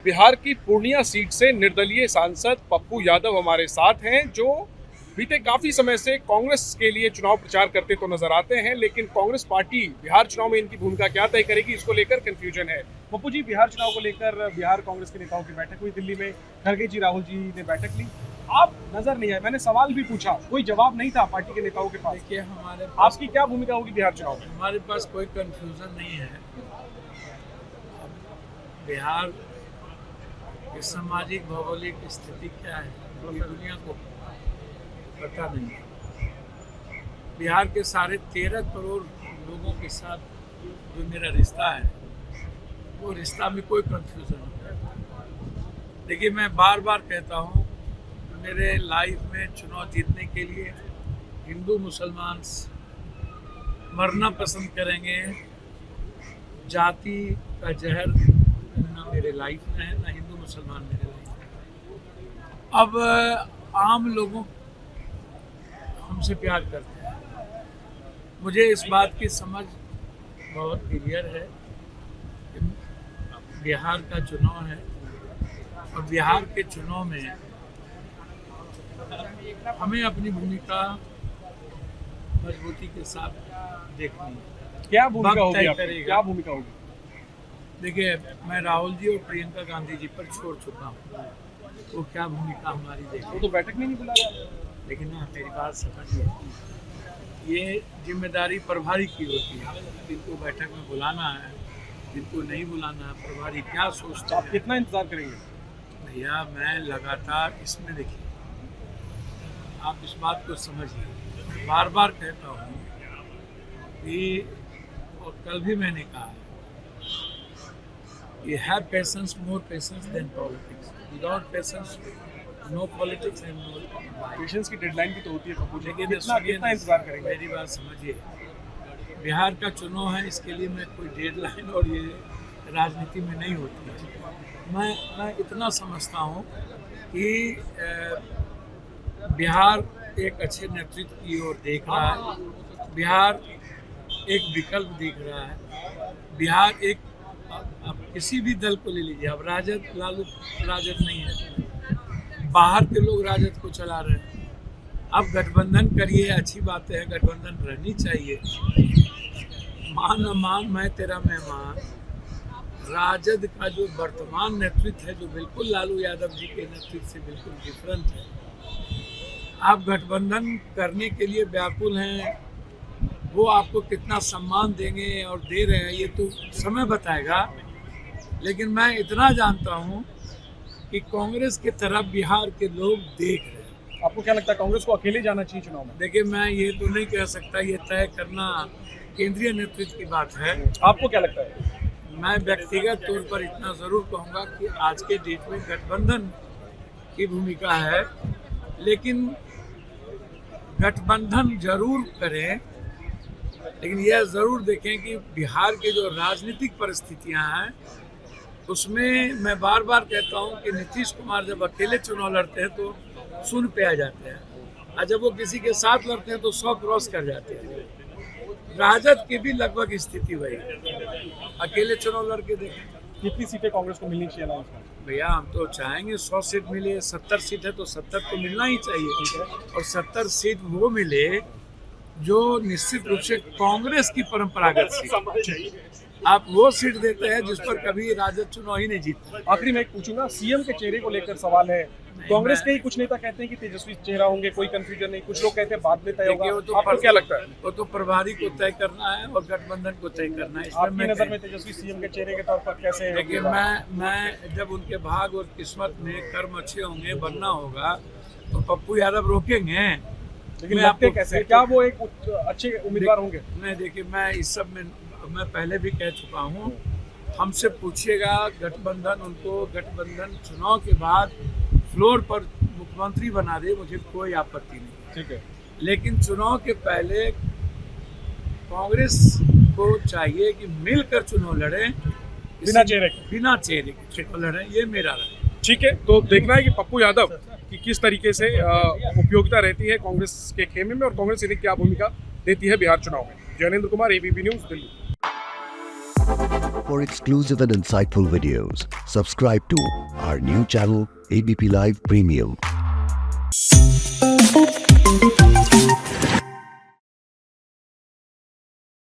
बिहार की पूर्णिया सीट से निर्दलीय सांसद पप्पू यादव हमारे साथ हैं, जो बीते काफी समय से कांग्रेस के लिए चुनाव प्रचार करते तो नजर आते हैं, लेकिन कांग्रेस पार्टी बिहार चुनाव में इनकी भूमिका क्या तय करेगी, इसको लेकर कंफ्यूजन है। पप्पू जी, बिहार चुनाव को लेकर बिहार कांग्रेस के नेताओं की बैठक हुई दिल्ली में, खड़गे जी, राहुल जी ने बैठक ली, आप नजर नहीं आए। मैंने सवाल भी पूछा, कोई जवाब नहीं था पार्टी के नेताओं के पास। देखिए, हमारे आपकी क्या भूमिका होगी बिहार चुनाव में? हमारे पास कोई कंफ्यूजन नहीं है। बिहार की सामाजिक भौगोलिक स्थिति क्या है पूरी दुनिया को पता नहीं है। बिहार के 13.5 करोड़ लोगों के साथ जो मेरा रिश्ता है, वो रिश्ता में कोई कंफ्यूजन नहीं है। देखिए, मैं बार बार कहता हूँ, मेरे लाइफ में चुनाव जीतने के लिए हिंदू मुसलमान मरना पसंद करेंगे। जाति का जहर ना मेरे लाइफ में है, ना हिंदू मुसलमान मेरे लाइफ में। अब आम लोगों हमसे प्यार करते हैं। मुझे इस बात की समझ बहुत क्लियर है कि बिहार का चुनाव है और बिहार के चुनाव में हमें अपनी भूमिका मजबूती के साथ देखनी है। क्या भूमिका होगी? क्या भूमिका होगी? देखिए, मैं राहुल जी और प्रियंका गांधी जी पर छोड़ चुका हूँ, तो क्या भूमिका हमारी देखिए। वो तो बैठक में नहीं बुलाया। लेकिन ना, मेरी बात समझिए, ये जिम्मेदारी प्रभारी की होती है, जिनको बैठक में बुलाना है, जिनको नहीं बुलाना है। प्रभारी क्या सोचता है? आप कितना इंतजार करेंगे? भैया, मैं लगातार इसमें, देखिए, आप इस बात को समझिए, बार बार कहता हूँ कि, और कल भी मैंने कहा, You have patience, more patience than politics. Without patience, no politics and no. Patience की डेडलाइन भी तो होती है पप्पू जी। लेकिन कितना इंतजार करेंगे? मेरी बात समझिए, बिहार का चुनाव है, इसके लिए मैं कोई डेडलाइन और ये राजनीति में नहीं होती है। मैं इतना समझता हूँ कि बिहार एक अच्छे नेतृत्व की ओर देख रहा है। बिहार एक विकल्प देख रहा है। बिहार एक, अब किसी भी दल को ले लीजिए, अब राजद, लालू राजद नहीं है, बाहर के लोग राजद को चला रहे हैं। अब गठबंधन करिए, अच्छी बात है, गठबंधन रहनी चाहिए। मान न मान, मैं तेरा मेहमान। राजद का जो वर्तमान नेतृत्व है, जो बिल्कुल लालू यादव जी के नेतृत्व से बिल्कुल डिफरेंट है। आप गठबंधन करने के लिए व्याकुल हैं, वो आपको कितना सम्मान देंगे और दे रहे हैं, ये तो समय बताएगा। लेकिन मैं इतना जानता हूँ कि कांग्रेस की तरफ बिहार के लोग देख रहे हैं। आपको क्या लगता है, कांग्रेस को अकेले जाना चाहिए चुनाव में? देखिए, मैं ये तो नहीं कह सकता, ये तय करना केंद्रीय नेतृत्व की बात है। आपको क्या लगता है? मैं व्यक्तिगत तौर पर इतना ज़रूर कहूँगा कि आज के डेट में गठबंधन की भूमिका है, लेकिन गठबंधन जरूर करें, लेकिन यह ज़रूर देखें कि बिहार के जो राजनीतिक परिस्थितियां हैं, उसमें मैं बार बार कहता हूं कि नीतीश कुमार जब अकेले चुनाव लड़ते हैं तो शून्य पे आ जाते हैं, और जब वो किसी के साथ लड़ते हैं तो 100 क्रॉस कर जाते हैं। राजद की भी लगभग स्थिति वही है, अकेले चुनाव लड़के देखें। कितनी सीटें कांग्रेस को मिलनी चाहिए? भैया, हम तो चाहेंगे 100 सीट मिले। 70 सीट है तो 70 तो मिलना ही चाहिए, और 70 सीट वो मिले जो निश्चित रूप से कांग्रेस की परंपरागत सीट। आप वो सीट देते हैं जिस पर कभी राजद चुनाव ही नहीं जीता। आखिरी में एक पूछूंगा, सीएम के चेहरे को लेकर सवाल है। कांग्रेस के ही कुछ नेता कहते हैं कि तेजस्वी चेहरा होंगे, कोई कंफ्यूजन नहीं। कुछ लोग कहते हैं बाद में तय होगा। आपको क्या लगता है? वो तो प्रभारी को तय करना है और गठबंधन को तय करना है। आपकी नजर में तेजस्वी सीएम के चेहरे के तौर पर कैसे? देखिए, मैं जब उनके भाग और किस्मत में कर्म अच्छे होंगे, बनना होगा, तो पप्पू यादव रोकेंगे। लेकिन आपको कैसे, क्या वो एक अच्छे उम्मीदवार होंगे? मैं, देखिए, मैं इस सब में मैं पहले भी कह चुका हूँ, हमसे पूछिएगा गठबंधन, उनको गठबंधन चुनाव के बाद फ्लोर पर मुख्यमंत्री बना दे, मुझे कोई आपत्ति नहीं। ठीक है, लेकिन चुनाव के पहले कांग्रेस को चाहिए कि मिलकर चुनाव लड़े, बिना चेहरे के चुनाव लड़े। ये मेरा राय। ठीक है, तो देखना है कि पप्पू यादव की किस तरीके से उपयोगिता रहती है कांग्रेस के खेमे में, और कांग्रेस इन्हें क्या भूमिका देती है बिहार चुनाव में। Jainendra Kumar, ABP news, Delhi. For exclusive and insightful videos, subscribe to our new channel ABP Live Premium.